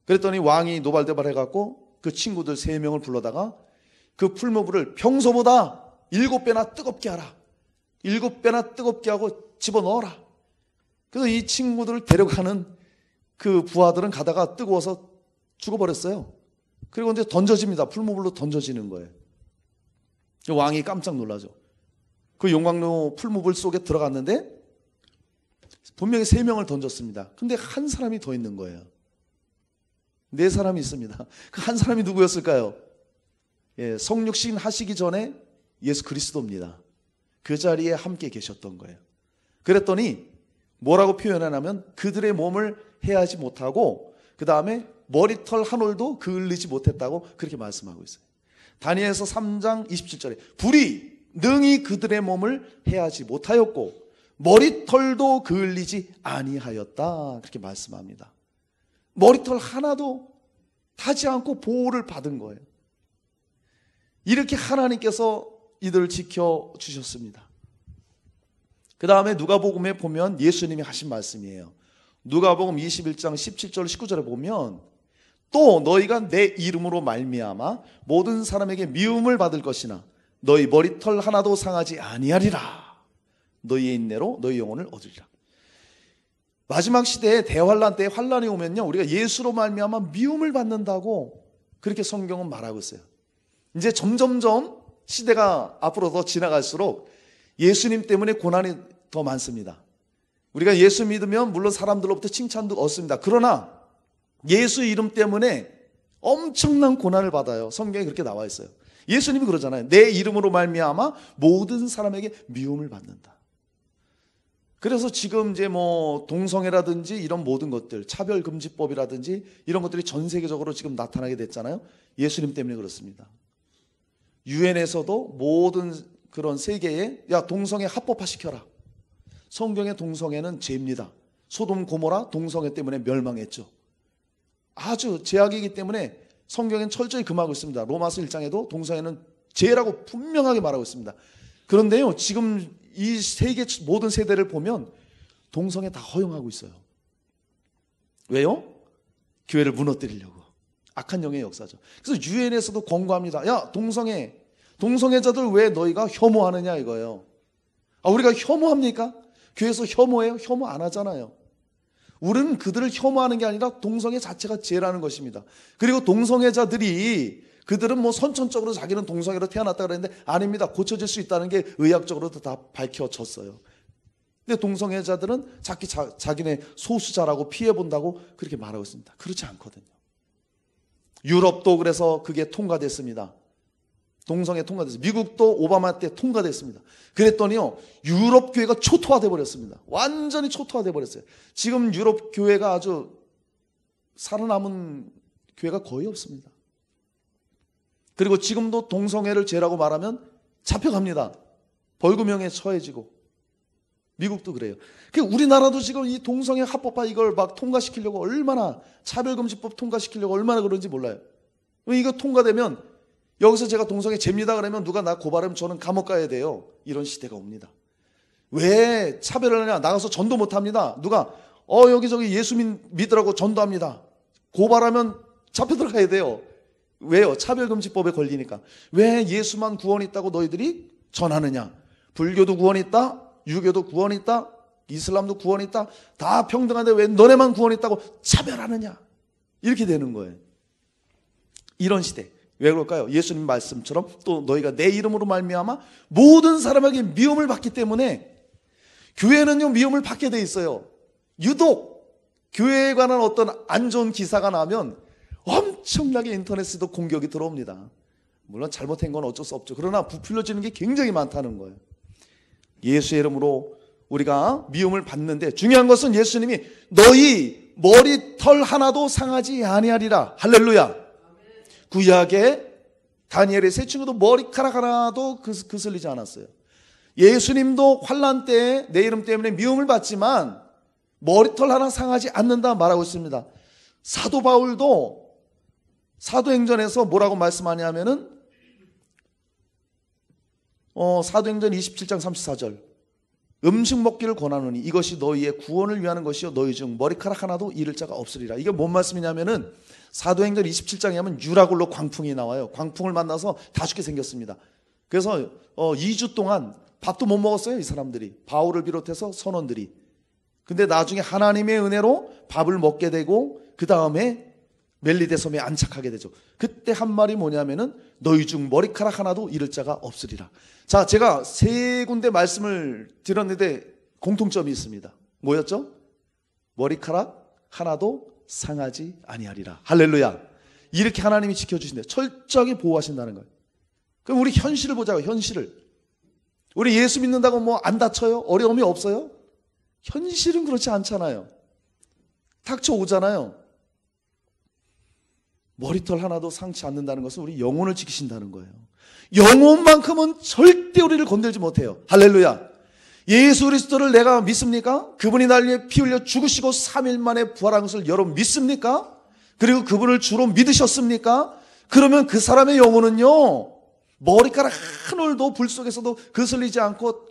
그랬더니 왕이 노발대발 해갖고 그 친구들 3명을 불러다가 그 풀무불을 평소보다 7배나 뜨겁게 하라. 7배나 뜨겁게 하고 집어넣어라. 그래서 이 친구들을 데려가는 그 부하들은 가다가 뜨거워서 죽어버렸어요. 그리고 이제 던져집니다. 풀무불로 던져지는 거예요. 왕이 깜짝 놀라죠. 그 용광로 풀무불 속에 들어갔는데 분명히 3명을 던졌습니다. 근데 한 사람이 더 있는 거예요. 4사람이 있습니다. 그 한 사람이 누구였을까요? 성육신 하시기 전에 예수 그리스도입니다. 그 자리에 함께 계셨던 거예요. 그랬더니 뭐라고 표현하냐면 그들의 몸을 해하지 못하고 그 다음에 머리털 한 올도 그을리지 못했다고 그렇게 말씀하고 있어요. 다니엘서 3장 27절에 불이 능히 그들의 몸을 해하지 못하였고 머리털도 그을리지 아니하였다 그렇게 말씀합니다. 머리털 하나도 타지 않고 보호를 받은 거예요. 이렇게 하나님께서 이들을 지켜주셨습니다. 그 다음에 누가복음에 보면 예수님이 하신 말씀이에요. 누가복음 21장 17절 19절에 보면 또 너희가 내 이름으로 말미암아 모든 사람에게 미움을 받을 것이나 너희 머리털 하나도 상하지 아니하리라. 너희의 인내로 너희 영혼을 얻으리라. 마지막 시대에 대환란 때에 환란이 오면요 우리가 예수로 말미암아 미움을 받는다고 그렇게 성경은 말하고 있어요. 이제 점점점 시대가 앞으로 더 지나갈수록 예수님 때문에 고난이 더 많습니다. 우리가 예수 믿으면 물론 사람들로부터 칭찬도 얻습니다. 그러나 예수 이름 때문에 엄청난 고난을 받아요. 성경에 그렇게 나와 있어요. 예수님이 그러잖아요. 내 이름으로 말미암아 모든 사람에게 미움을 받는다. 그래서 지금 이제 뭐 동성애라든지 이런 모든 것들, 차별금지법이라든지 이런 것들이 전 세계적으로 지금 나타나게 됐잖아요. 예수님 때문에 그렇습니다. 유엔에서도 모든 그런 세계에 야 동성애 합법화시켜라. 성경의 동성애는 죄입니다. 소돔 고모라 동성애 때문에 멸망했죠. 아주 죄악이기 때문에 성경엔 철저히 금하고 있습니다. 로마서 1장에도 동성애는 죄라고 분명하게 말하고 있습니다. 그런데요 지금 이 세계 모든 세대를 보면 동성애 다 허용하고 있어요. 왜요? 교회를 무너뜨리려고. 악한 영의 역사죠. 그래서 유엔에서도 권고합니다. 야 동성애자들 왜 너희가 혐오하느냐 이거예요. 우리가 혐오합니까? 교회에서 혐오해요? 혐오 안 하잖아요. 우리는 그들을 혐오하는 게 아니라 동성애 자체가 죄라는 것입니다. 그리고 동성애자들이 그들은 뭐 선천적으로 자기는 동성애로 태어났다 그랬는데 아닙니다. 고쳐질 수 있다는 게 의학적으로도 다 밝혀졌어요. 근데 동성애자들은 자기네 소수자라고 피해본다고 그렇게 말하고 있습니다. 그렇지 않거든요. 유럽도 그래서 그게 통과됐습니다. 동성애 통과됐어요. 미국도 오바마 때 통과됐습니다. 그랬더니요 유럽 교회가 초토화돼 버렸습니다. 완전히 초토화돼 버렸어요. 지금 유럽 교회가 아주 살아남은 교회가 거의 없습니다. 그리고 지금도 동성애를 죄라고 말하면 잡혀갑니다. 벌금형에 처해지고. 미국도 그래요. 우리나라도 지금 이 동성애 합법화 이걸 막 통과시키려고 얼마나 차별금지법 통과시키려고 얼마나 그런지 몰라요. 이거 통과되면 여기서 제가 동성애 죄입니다 그러면 누가 나 고발하면 저는 감옥 가야 돼요. 이런 시대가 옵니다. 왜 차별을 하냐? 나가서 전도 못합니다. 누가 여기저기 예수 믿으라고 전도합니다. 고발하면 잡혀 들어가야 돼요. 왜요? 차별금지법에 걸리니까. 왜 예수만 구원이 있다고 너희들이 전하느냐? 불교도 구원이 있다, 유교도 구원이 있다, 이슬람도 구원이 있다, 다 평등한데 왜 너네만 구원이 있다고 차별하느냐? 이렇게 되는 거예요. 이런 시대. 왜 그럴까요? 예수님 말씀처럼 또 너희가 내 이름으로 말미암아 모든 사람에게 미움을 받기 때문에 교회는요 미움을 받게 돼 있어요. 유독 교회에 관한 어떤 안 좋은 기사가 나면 엄청나게 인터넷에도 공격이 들어옵니다. 물론 잘못한 건 어쩔 수 없죠. 그러나 부풀려지는 게 굉장히 많다는 거예요. 예수의 이름으로 우리가 미움을 받는데 중요한 것은 예수님이 너희 머리털 하나도 상하지 아니하리라. 할렐루야. 구약의 다니엘의 세 친구도 머리카락 하나도 그슬리지 않았어요. 예수님도 환난 때에 내 이름 때문에 미움을 받지만 머리털 하나 상하지 않는다 말하고 있습니다. 사도 바울도 사도행전에서 뭐라고 말씀하냐면은 사도행전 27장 34절 음식 먹기를 권하노니 이것이 너희의 구원을 위하는 것이요 너희 중 머리카락 하나도 잃을 자가 없으리라. 이게 뭔 말씀이냐면은 사도행전 27장에 하면 유라굴로 광풍이 나와요. 광풍을 만나서 다 죽게 생겼습니다. 그래서 2주 동안 밥도 못 먹었어요. 이 사람들이. 바울을 비롯해서 선원들이. 근데 나중에 하나님의 은혜로 밥을 먹게 되고 그 다음에 멜리데 섬에 안착하게 되죠. 그때 한 말이 뭐냐면은 너희 중 머리카락 하나도 잃을 자가 없으리라. 자, 제가 세 군데 말씀을 드렸는데 공통점이 있습니다. 뭐였죠? 머리카락 하나도 상하지 아니하리라. 할렐루야. 이렇게 하나님이 지켜주신대요. 철저하게 보호하신다는 거예요. 그럼 우리 현실을 보자고요. 현실을. 우리 예수 믿는다고 뭐 안 다쳐요? 어려움이 없어요? 현실은 그렇지 않잖아요. 닥쳐오잖아요. 머리털 하나도 상치 않는다는 것은 우리 영혼을 지키신다는 거예요. 영혼만큼은 절대 우리를 건들지 못해요. 할렐루야. 예수 그리스도를 내가 믿습니까? 그분이 날 위해 피 흘려 죽으시고 3일 만에 부활한 것을 여러분 믿습니까? 그리고 그분을 주로 믿으셨습니까? 그러면 그 사람의 영혼은요, 머리카락 한 올도 불 속에서도 거슬리지 않고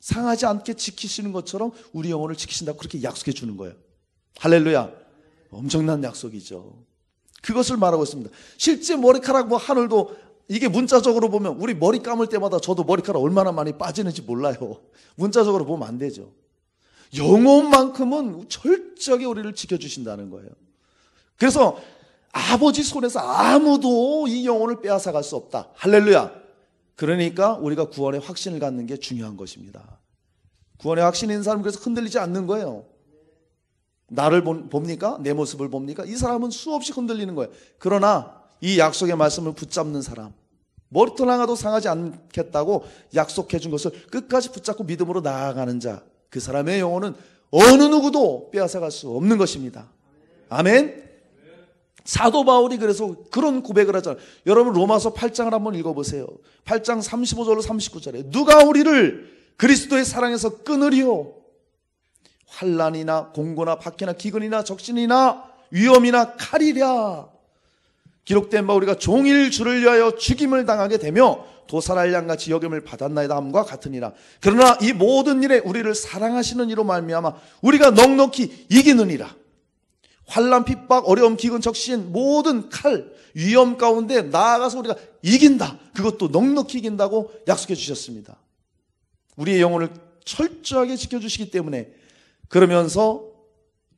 상하지 않게 지키시는 것처럼 우리 영혼을 지키신다고 그렇게 약속해 주는 거예요. 할렐루야. 엄청난 약속이죠. 그것을 말하고 있습니다. 실제 머리카락 뭐 한 올도, 이게 문자적으로 보면 우리 머리 감을 때마다 저도 머리카락 얼마나 많이 빠지는지 몰라요. 문자적으로 보면 안 되죠. 영혼만큼은 철저하게 우리를 지켜주신다는 거예요. 그래서 아버지 손에서 아무도 이 영혼을 빼앗아갈 수 없다. 할렐루야. 그러니까 우리가 구원의 확신을 갖는 게 중요한 것입니다. 구원의 확신이 있는 사람은 그래서 흔들리지 않는 거예요. 나를 봅니까? 내 모습을 봅니까? 이 사람은 수없이 흔들리는 거예요. 그러나 이 약속의 말씀을 붙잡는 사람, 머리털 하나도 상하지 않겠다고 약속해 준 것을 끝까지 붙잡고 믿음으로 나아가는 자, 그 사람의 영혼은 어느 누구도 빼앗아갈 수 없는 것입니다. 아멘. 사도 바울이 그래서 그런 고백을 하잖아요. 여러분 로마서 8장을 한번 읽어보세요. 8장 35절로 39절에 누가 우리를 그리스도의 사랑에서 끊으리요? 환난이나 공고나 박해나 기근이나 적신이나 위험이나 칼이랴. 기록된 바 우리가 종일 주를 위하여 죽임을 당하게 되며 도살할 양같이 여김을 받았나이다 함과 같으니라. 그러나 이 모든 일에 우리를 사랑하시는 이로 말미암아 우리가 넉넉히 이기느니라. 환난, 핍박, 어려움, 기근, 적신, 모든 칼, 위험 가운데 나아가서 우리가 이긴다. 그것도 넉넉히 이긴다고 약속해 주셨습니다. 우리의 영혼을 철저하게 지켜주시기 때문에 그러면서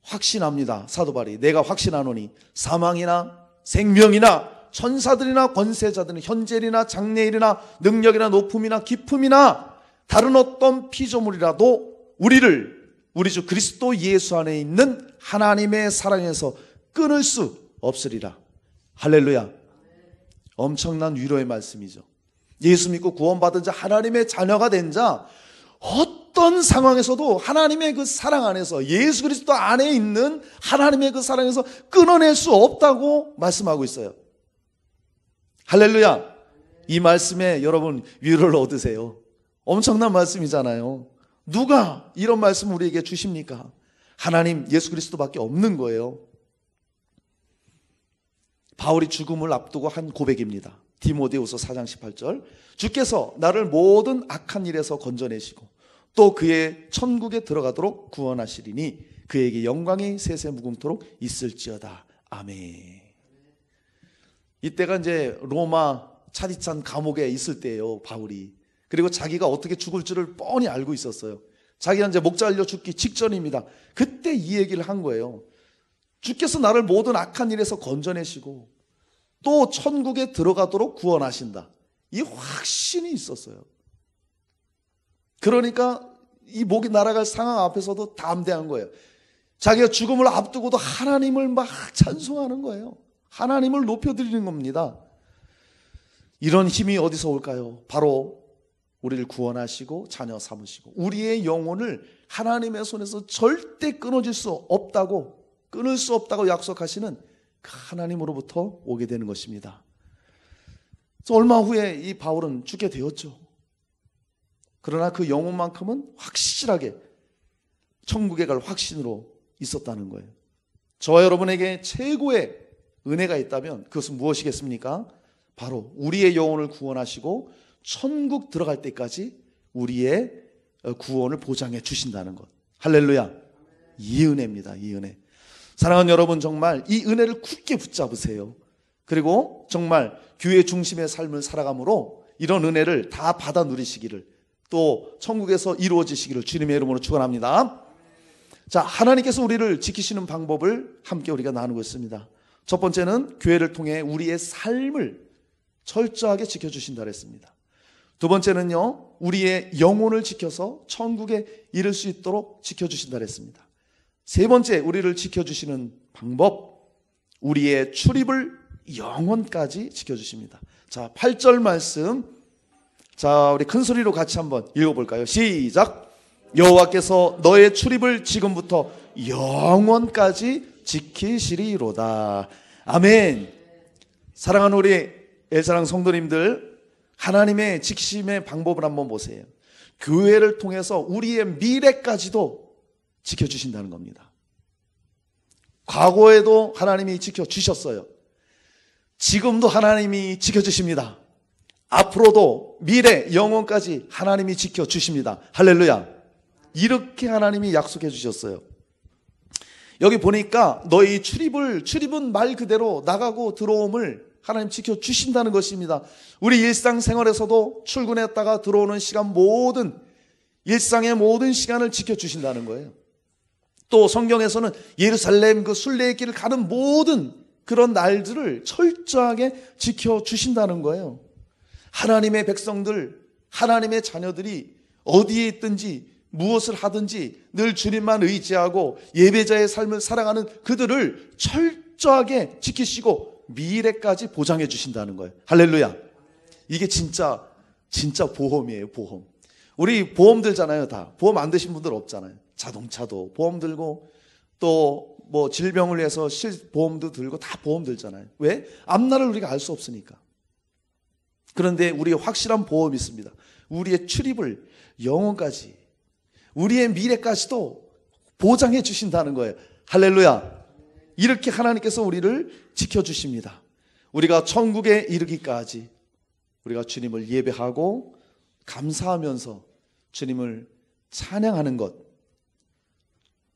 확신합니다. 사도 바울이 내가 확신하노니 사망이나 생명이나 천사들이나 권세자들은 현재일이나 장래일이나 능력이나 높음이나 깊음이나 다른 어떤 피조물이라도 우리를 우리 주 그리스도 예수 안에 있는 하나님의 사랑에서 끊을 수 없으리라. 할렐루야. 엄청난 위로의 말씀이죠. 예수 믿고 구원받은 자, 하나님의 자녀가 된 자, 어떤 상황에서도 하나님의 그 사랑 안에서, 예수 그리스도 안에 있는 하나님의 그 사랑에서 끊어낼 수 없다고 말씀하고 있어요. 할렐루야. 이 말씀에 여러분 위로를 얻으세요. 엄청난 말씀이잖아요. 누가 이런 말씀을 우리에게 주십니까? 하나님, 예수 그리스도밖에 없는 거예요. 바울이 죽음을 앞두고 한 고백입니다. 디모데후서 4장 18절. 주께서 나를 모든 악한 일에서 건져내시고 또 그의 천국에 들어가도록 구원하시리니 그에게 영광이 세세 무궁토록 있을지어다. 아멘. 이때가 이제 로마 차디찬 감옥에 있을 때예요, 바울이. 그리고 자기가 어떻게 죽을 줄을 뻔히 알고 있었어요. 자기가 이제 목 잘려 죽기 직전입니다. 그때 이 얘기를 한 거예요. 주께서 나를 모든 악한 일에서 건져내시고 또 천국에 들어가도록 구원하신다. 이 확신이 있었어요. 그러니까 이 목이 날아갈 상황 앞에서도 담대한 거예요. 자기가 죽음을 앞두고도 하나님을 막 찬송하는 거예요. 하나님을 높여드리는 겁니다. 이런 힘이 어디서 올까요? 바로 우리를 구원하시고 자녀 삼으시고 우리의 영혼을 하나님의 손에서 절대 끊어질 수 없다고, 끊을 수 없다고 약속하시는 그 하나님으로부터 오게 되는 것입니다. 그래서 얼마 후에 이 바울은 죽게 되었죠. 그러나 그 영혼만큼은 확실하게 천국에 갈 확신으로 있었다는 거예요. 저와 여러분에게 최고의 은혜가 있다면 그것은 무엇이겠습니까? 바로 우리의 영혼을 구원하시고 천국 들어갈 때까지 우리의 구원을 보장해 주신다는 것. 할렐루야. 이 은혜입니다. 이 은혜. 사랑하는 여러분, 정말 이 은혜를 굳게 붙잡으세요. 그리고 정말 교회 중심의 삶을 살아감으로 이런 은혜를 다 받아 누리시기를, 또 천국에서 이루어지시기를 주님의 이름으로 축원합니다. 자, 하나님께서 우리를 지키시는 방법을 함께 우리가 나누고 있습니다. 첫 번째는 교회를 통해 우리의 삶을 철저하게 지켜주신다 그랬습니다. 두 번째는요, 우리의 영혼을 지켜서 천국에 이를 수 있도록 지켜주신다 그랬습니다. 세 번째, 우리를 지켜주시는 방법, 우리의 출입을 영원까지 지켜주십니다. 자, 8절 말씀, 자, 우리 큰 소리로 같이 한번 읽어볼까요? 시작. 여호와께서 너의 출입을 지금부터 영원까지 지키시리로다. 아멘. 사랑하는 우리 엘사랑 성도님들, 하나님의 지키심의 방법을 한번 보세요. 교회를 통해서 우리의 미래까지도 지켜주신다는 겁니다. 과거에도 하나님이 지켜주셨어요. 지금도 하나님이 지켜주십니다. 앞으로도 미래 영원까지 하나님이 지켜주십니다. 할렐루야. 이렇게 하나님이 약속해 주셨어요. 여기 보니까 너희 출입은 말 그대로 나가고 들어옴을 하나님 지켜주신다는 것입니다. 우리 일상생활에서도 출근했다가 들어오는 시간, 일상의 모든 시간을 지켜주신다는 거예요. 또 성경에서는 예루살렘 그 순례의 길을 가는 모든 그런 날들을 철저하게 지켜주신다는 거예요. 하나님의 백성들, 하나님의 자녀들이 어디에 있든지 무엇을 하든지 늘 주님만 의지하고 예배자의 삶을 살아가는 그들을 철저하게 지키시고 미래까지 보장해 주신다는 거예요. 할렐루야. 이게 진짜 보험이에요. 보험. 우리 보험 들잖아요. 다 보험 안 드신 분들 없잖아요. 자동차도 보험 들고 또 뭐 질병을 위해서 보험도 들고 다 보험 들잖아요. 왜? 앞날을 우리가 알 수 없으니까. 그런데 우리의 확실한 보험이 있습니다. 우리의 출입을 영원까지, 우리의 미래까지도 보장해 주신다는 거예요. 할렐루야. 이렇게 하나님께서 우리를 지켜주십니다. 우리가 천국에 이르기까지 우리가 주님을 예배하고 감사하면서 주님을 찬양하는 것,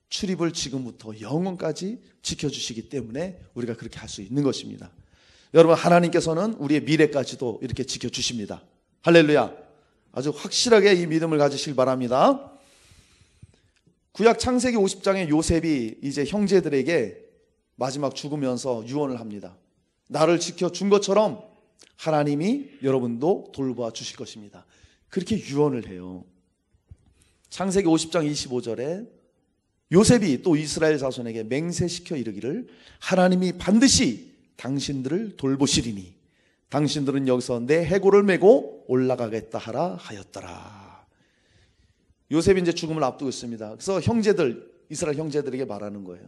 출입을 지금부터 영원까지 지켜주시기 때문에 우리가 그렇게 할 수 있는 것입니다. 여러분, 하나님께서는 우리의 미래까지도 이렇게 지켜주십니다. 할렐루야. 아주 확실하게 이 믿음을 가지시길 바랍니다. 구약 창세기 50장의 요셉이 이제 형제들에게 마지막 죽으면서 유언을 합니다. 나를 지켜준 것처럼 하나님이 여러분도 돌봐 주실 것입니다. 그렇게 유언을 해요. 창세기 50장 25절에 요셉이 또 이스라엘 자손에게 맹세시켜 이르기를 하나님이 반드시 당신들을 돌보시리니 당신들은 여기서 내 해골을 메고 올라가겠다 하라 하였더라. 요셉이 이제 죽음을 앞두고 있습니다. 그래서 이스라엘 형제들에게 말하는 거예요.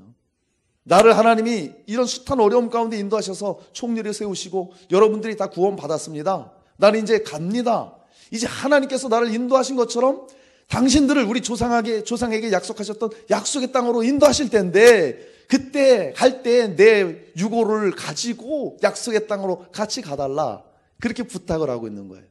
나를 하나님이 이런 숱한 어려움 가운데 인도하셔서 총리를 세우시고 여러분들이 다 구원 받았습니다. 나는 이제 갑니다. 이제 하나님께서 나를 인도하신 것처럼 당신들을 우리 조상에게 약속하셨던 약속의 땅으로 인도하실 텐데 그때 갈 때 내 유고를 가지고 약속의 땅으로 같이 가달라. 그렇게 부탁을 하고 있는 거예요.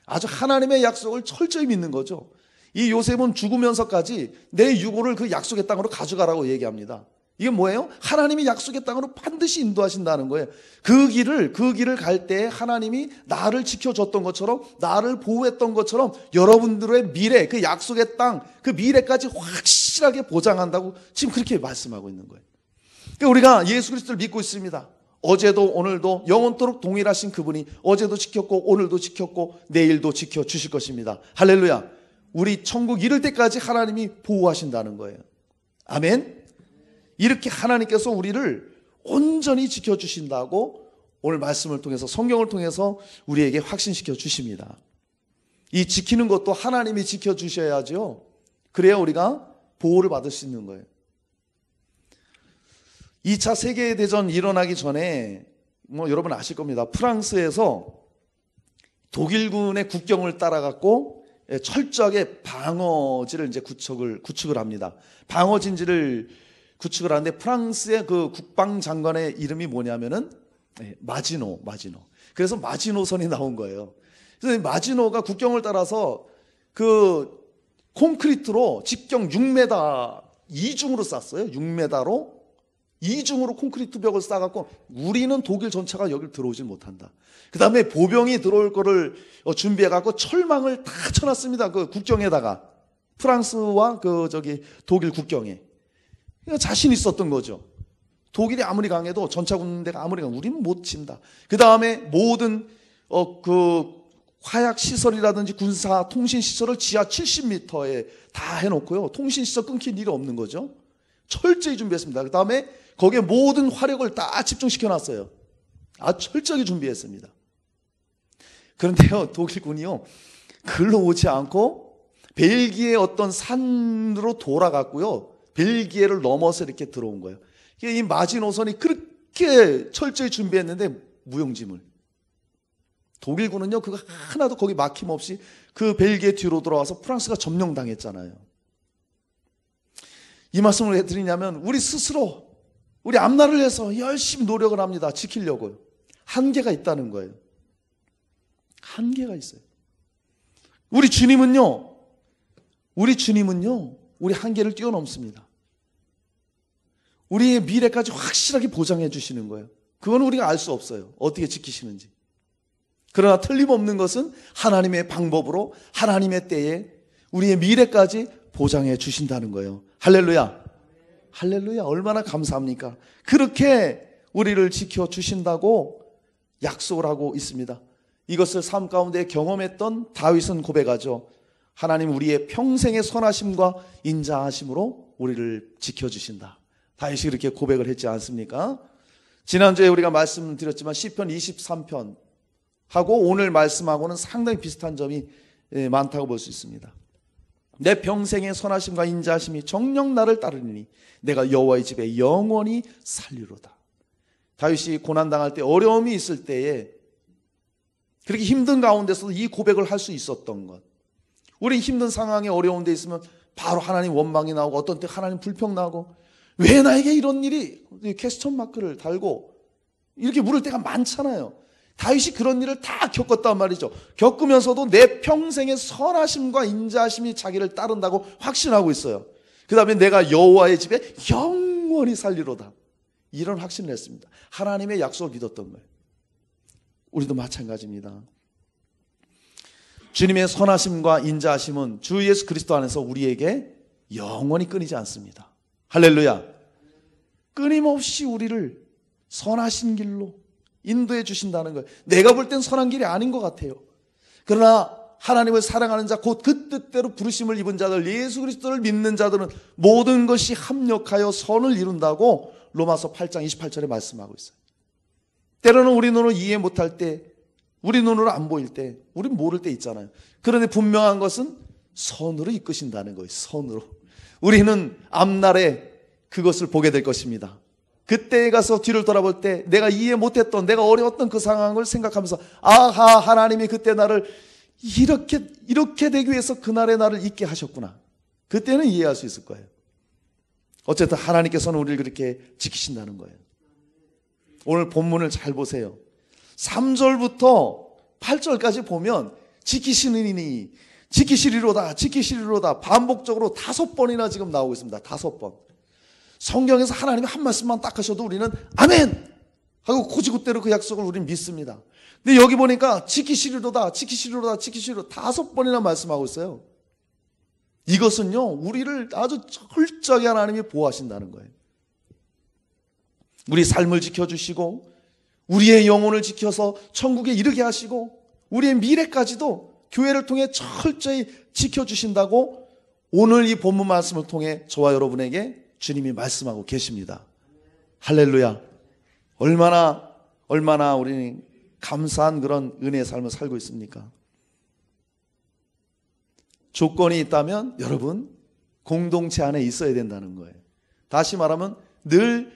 아주 하나님의 약속을 철저히 믿는 거죠. 이 요셉은 죽으면서까지 내 유고를 그 약속의 땅으로 가져가라고 얘기합니다. 이게 뭐예요? 하나님이 약속의 땅으로 반드시 인도하신다는 거예요. 그 길을 갈 때 하나님이 나를 지켜줬던 것처럼, 나를 보호했던 것처럼 여러분들의 미래, 그 약속의 땅, 그 미래까지 확실하게 보장한다고 지금 그렇게 말씀하고 있는 거예요. 그러니까 우리가 예수 그리스도를 믿고 있습니다. 어제도 오늘도 영원토록 동일하신 그분이 어제도 지켰고 오늘도 지켰고 내일도 지켜주실 것입니다. 할렐루야. 우리 천국 이를 때까지 하나님이 보호하신다는 거예요. 아멘. 이렇게 하나님께서 우리를 온전히 지켜주신다고 오늘 말씀을 통해서, 성경을 통해서 우리에게 확신시켜 주십니다. 이 지키는 것도 하나님이 지켜주셔야죠. 그래야 우리가 보호를 받을 수 있는 거예요. 2차 세계대전 일어나기 전에 여러분 아실 겁니다. 프랑스에서 독일군의 국경을 따라갔고 철저하게 방어지를 이제 구축을 합니다. 방어진지를 구축을 하는데 프랑스의 그 국방장관의 이름이 뭐냐면은 마지노. 그래서 마지노선이 나온 거예요. 그래서 마지노가 국경을 따라서 그 콘크리트로 직경 6m 이중으로 쌌어요. 6m로 이중으로 콘크리트 벽을 쌓아갖고 우리는 독일 전차가 여기를 들어오질 못한다. 그 다음에 보병이 들어올 거를 준비해갖고 철망을 다 쳐놨습니다. 그 국경에다가 프랑스와 독일 국경에. 자신 있었던 거죠. 독일이 아무리 강해도 전차군대가 아무리 강해도 우리는 못 친다. 그 다음에 모든 그 화약 시설이라든지 군사 통신 시설을 지하 70m에 다 해놓고요. 통신 시설 끊길 일이 없는 거죠. 철저히 준비했습니다. 그 다음에 거기에 모든 화력을 다 집중시켜놨어요. 아주 철저하게 준비했습니다. 그런데요, 독일군이요, 글로 오지 않고 벨기에 어떤 산으로 돌아갔고요. 벨기에를 넘어서 이렇게 들어온 거예요. 이 마지노선이 그렇게 철저히 준비했는데 무용지물. 독일군은요, 그거 하나도 거기 막힘없이 그 벨기에 뒤로 돌아와서 프랑스가 점령당했잖아요. 이 말씀을 왜 드리냐면 우리 스스로 우리 앞날을 위해서 열심히 노력을 합니다. 지키려고요. 한계가 있다는 거예요. 한계가 있어요. 우리 주님은요, 우리 한계를 뛰어넘습니다. 우리의 미래까지 확실하게 보장해 주시는 거예요. 그건 우리가 알 수 없어요. 어떻게 지키시는지. 그러나 틀림없는 것은 하나님의 방법으로 하나님의 때에 우리의 미래까지 보장해 주신다는 거예요. 할렐루야. 할렐루야. 얼마나 감사합니까? 그렇게 우리를 지켜주신다고 약속을 하고 있습니다. 이것을 삶 가운데 경험했던 다윗은 고백하죠. 하나님 우리의 평생의 선하심과 인자하심으로 우리를 지켜주신다. 다윗이 그렇게 고백을 했지 않습니까? 지난주에 우리가 말씀드렸지만 시편 23편 하고 오늘 말씀하고는 상당히 비슷한 점이 많다고 볼 수 있습니다. 내 평생의 선하심과 인자하심이 정녕 나를 따르니 내가 여호와의 집에 영원히 살리로다. 다윗이 고난당할 때 어려움이 있을 때에 그렇게 힘든 가운데서도 이 고백을 할 수 있었던 것. 우리 힘든 상황에 어려운 데 있으면 바로 하나님 원망이 나오고 어떤 때 하나님 불평 나고 왜 나에게 이런 일이 퀘스천 마크를 달고 이렇게 물을 때가 많잖아요. 다윗이 그런 일을 다 겪었단 말이죠. 겪으면서도 내 평생의 선하심과 인자하심이 자기를 따른다고 확신하고 있어요. 그 다음에 내가 여호와의 집에 영원히 살리로다. 이런 확신을 했습니다. 하나님의 약속을 믿었던 거예요. 우리도 마찬가지입니다. 주님의 선하심과 인자하심은 주 예수 그리스도 안에서 우리에게 영원히 끊이지 않습니다. 할렐루야. 끊임없이 우리를 선하신 길로 인도해 주신다는 거예요. 내가 볼 땐 선한 길이 아닌 것 같아요. 그러나 하나님을 사랑하는 자, 곧 그 뜻대로 부르심을 입은 자들, 예수 그리스도를 믿는 자들은 모든 것이 합력하여 선을 이룬다고 로마서 8장 28절에 말씀하고 있어요. 때로는 우리 눈으로 이해 못할 때, 우리 눈으로 안 보일 때, 우리 모를 때 있잖아요. 그런데 분명한 것은 선으로 이끄신다는 거예요. 선으로. 우리는 앞날에 그것을 보게 될 것입니다. 그때에 가서 뒤를 돌아볼 때 내가 이해 못했던, 내가 어려웠던 그 상황을 생각하면서 아하, 하나님이 그때 나를 이렇게 되기 위해서 그날의 나를 있게 하셨구나. 그때는 이해할 수 있을 거예요. 어쨌든 하나님께서는 우리를 그렇게 지키신다는 거예요. 오늘 본문을 잘 보세요. 3절부터 8절까지 보면 지키시느니, 지키시리로다, 지키시리로다 반복적으로 5번이나 지금 나오고 있습니다. 5번. 성경에서 하나님이 한 말씀만 딱 하셔도 우리는 아멘 하고 고지고대로 그 약속을 우리는 믿습니다. 근데 여기 보니까 지키시리로다, 지키시리로다, 지키시리로다 5번이나 말씀하고 있어요. 이것은요, 우리를 아주 철저하게 하나님이 보호하신다는 거예요. 우리 삶을 지켜주시고 우리의 영혼을 지켜서 천국에 이르게 하시고 우리의 미래까지도 교회를 통해 철저히 지켜주신다고 오늘 이 본문 말씀을 통해 저와 여러분에게 주님이 말씀하고 계십니다. 할렐루야. 얼마나 우리는 감사한 그런 은혜의 삶을 살고 있습니까? 조건이 있다면 여러분 공동체 안에 있어야 된다는 거예요. 다시 말하면 늘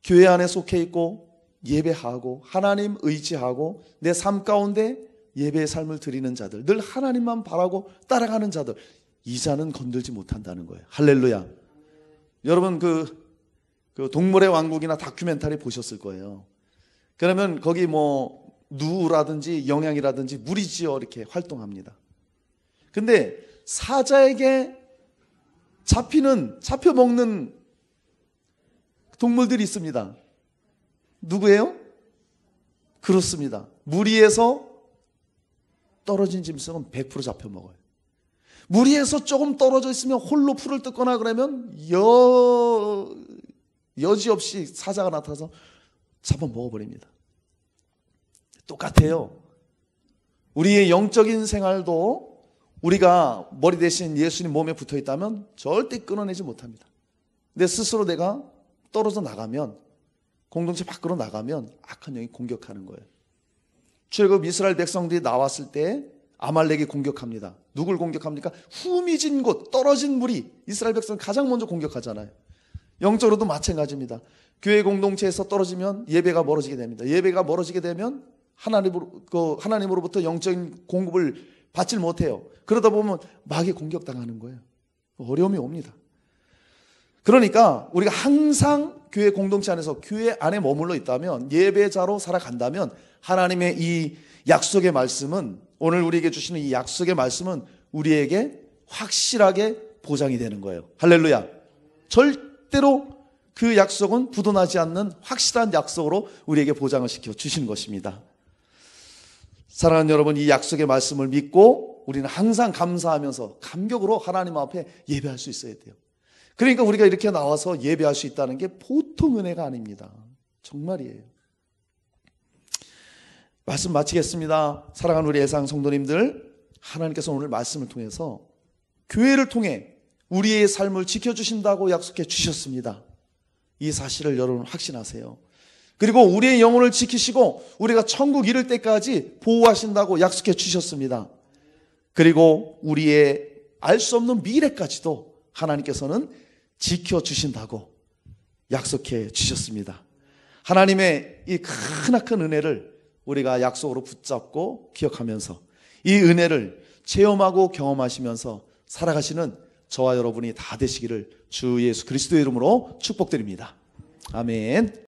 교회 안에 속해 있고 예배하고 하나님 의지하고 내 삶 가운데 예배의 삶을 드리는 자들, 늘 하나님만 바라고 따라가는 자들, 이 자는 건들지 못한다는 거예요. 할렐루야. 여러분 그 동물의 왕국이나 다큐멘터리 보셨을 거예요. 그러면 거기 뭐 누라든지 영양이라든지 무리지어 이렇게 활동합니다. 근데 사자에게 잡혀 먹는 동물들이 있습니다. 누구예요? 그렇습니다. 무리에서 떨어진 짐승은 100% 잡혀 먹어요. 무리에서 조금 떨어져 있으면 홀로 풀을 뜯거나 그러면 여지없이 사자가 나타나서 잡아 먹어버립니다. 똑같아요. 우리의 영적인 생활도 우리가 머리 대신 예수님 몸에 붙어 있다면 절대 끊어내지 못합니다. 내 스스로 내가 떨어져 나가면, 공동체 밖으로 나가면 악한 영이 공격하는 거예요. 출애굽 이스라엘 백성들이 나왔을 때 아말렉이 공격합니다. 누굴 공격합니까? 후미진 곳, 떨어진 무리. 이스라엘 백성을 가장 먼저 공격하잖아요. 영적으로도 마찬가지입니다. 교회 공동체에서 떨어지면 예배가 멀어지게 됩니다. 예배가 멀어지게 되면 하나님으로부터 영적인 공급을 받질 못해요. 그러다 보면 마귀 공격당하는 거예요. 어려움이 옵니다. 그러니까 우리가 항상 교회 공동체 안에서 교회 안에 머물러 있다면, 예배자로 살아간다면, 하나님의 이 약속의 말씀은, 오늘 우리에게 주시는 이 약속의 말씀은 우리에게 확실하게 보장이 되는 거예요. 할렐루야. 절대로 그 약속은 부도나지 않는 확실한 약속으로 우리에게 보장을 시켜 주시는 것입니다. 사랑하는 여러분, 이 약속의 말씀을 믿고 우리는 항상 감사하면서 감격으로 하나님 앞에 예배할 수 있어야 돼요. 그러니까 우리가 이렇게 나와서 예배할 수 있다는 게 보통 은혜가 아닙니다. 정말이에요. 말씀 마치겠습니다. 사랑하는 우리 예상 성도님들, 하나님께서 오늘 말씀을 통해서 교회를 통해 우리의 삶을 지켜주신다고 약속해 주셨습니다. 이 사실을 여러분 확신하세요. 그리고 우리의 영혼을 지키시고 우리가 천국 이를 때까지 보호하신다고 약속해 주셨습니다. 그리고 우리의 알 수 없는 미래까지도 하나님께서는 지켜주신다고 약속해 주셨습니다. 하나님의 이 크나큰 은혜를 우리가 약속으로 붙잡고 기억하면서 이 은혜를 체험하고 경험하시면서 살아가시는 저와 여러분이 다 되시기를 주 예수 그리스도의 이름으로 축복드립니다. 아멘.